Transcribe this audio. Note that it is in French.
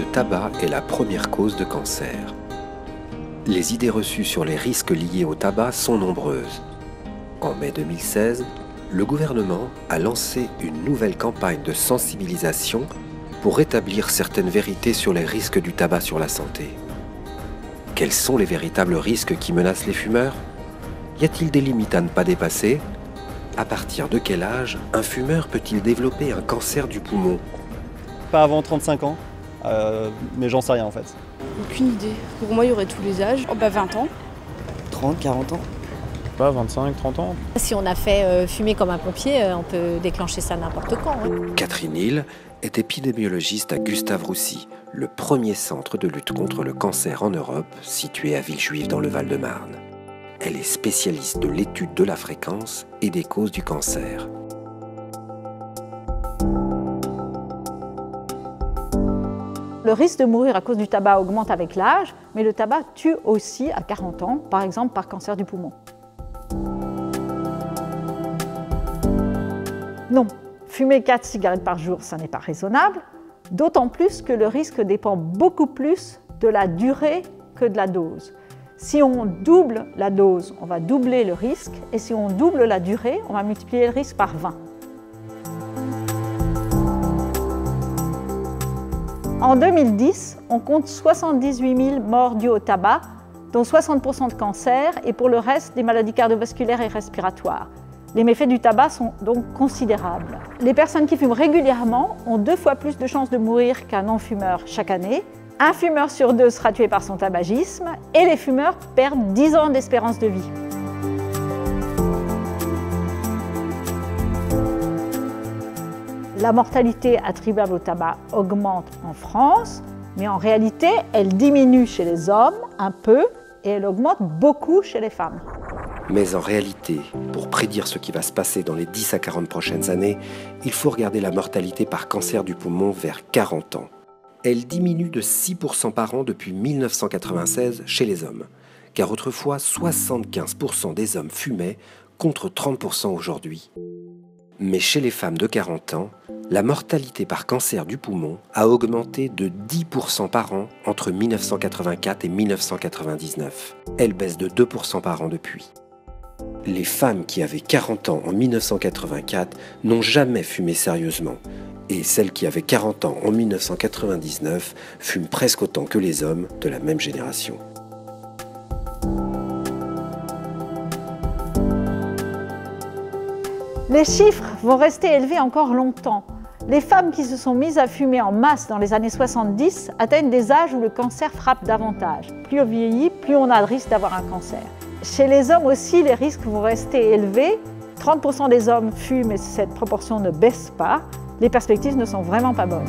Le tabac est la première cause de cancer. Les idées reçues sur les risques liés au tabac sont nombreuses. En mai 2016, le gouvernement a lancé une nouvelle campagne de sensibilisation pour rétablir certaines vérités sur les risques du tabac sur la santé. Quels sont les véritables risques qui menacent les fumeurs? Y a-t-il des limites à ne pas dépasser? À partir de quel âge un fumeur peut-il développer un cancer du poumon? Pas avant 35 ans, mais j'en sais rien en fait. Aucune idée. Pour moi, il y aurait tous les âges. 20 ans. 30, 40 ans. Pas 25, 30 ans. Si on a fait fumer comme un pompier, on peut déclencher ça n'importe quand. Catherine Hill est épidémiologiste à Gustave-Roussy, le premier centre de lutte contre le cancer en Europe, situé à Villejuif dans le Val-de-Marne. Elle est spécialiste de l'étude de la fréquence et des causes du cancer. Le risque de mourir à cause du tabac augmente avec l'âge, mais le tabac tue aussi à 40 ans, par exemple par cancer du poumon. Non, fumer 4 cigarettes par jour, ça n'est pas raisonnable, d'autant plus que le risque dépend beaucoup plus de la durée que de la dose. Si on double la dose, on va doubler le risque, et si on double la durée, on va multiplier le risque par 20. En 2010, on compte 78 000 morts dues au tabac, dont 60% de cancer et pour le reste des maladies cardiovasculaires et respiratoires. Les méfaits du tabac sont donc considérables. Les personnes qui fument régulièrement ont 2 fois plus de chances de mourir qu'un non-fumeur chaque année. Un fumeur sur 2 sera tué par son tabagisme et les fumeurs perdent 10 ans d'espérance de vie. La mortalité attribuable au tabac augmente en France, mais en réalité, elle diminue chez les hommes un peu et elle augmente beaucoup chez les femmes. Mais en réalité, pour prédire ce qui va se passer dans les 10 à 40 prochaines années, il faut regarder la mortalité par cancer du poumon vers 40 ans. Elle diminue de 6% par an depuis 1996 chez les hommes, car autrefois 75% des hommes fumaient contre 30% aujourd'hui. Mais chez les femmes de 40 ans, la mortalité par cancer du poumon a augmenté de 10% par an entre 1984 et 1999. Elle baisse de 2% par an depuis. Les femmes qui avaient 40 ans en 1984 n'ont jamais fumé sérieusement, et celles qui avaient 40 ans en 1999 fument presque autant que les hommes de la même génération. Les chiffres vont rester élevés encore longtemps. Les femmes qui se sont mises à fumer en masse dans les années 70 atteignent des âges où le cancer frappe davantage. Plus on vieillit, plus on a le risque d'avoir un cancer. Chez les hommes aussi, les risques vont rester élevés. 30% des hommes fument et cette proportion ne baisse pas. Les perspectives ne sont vraiment pas bonnes.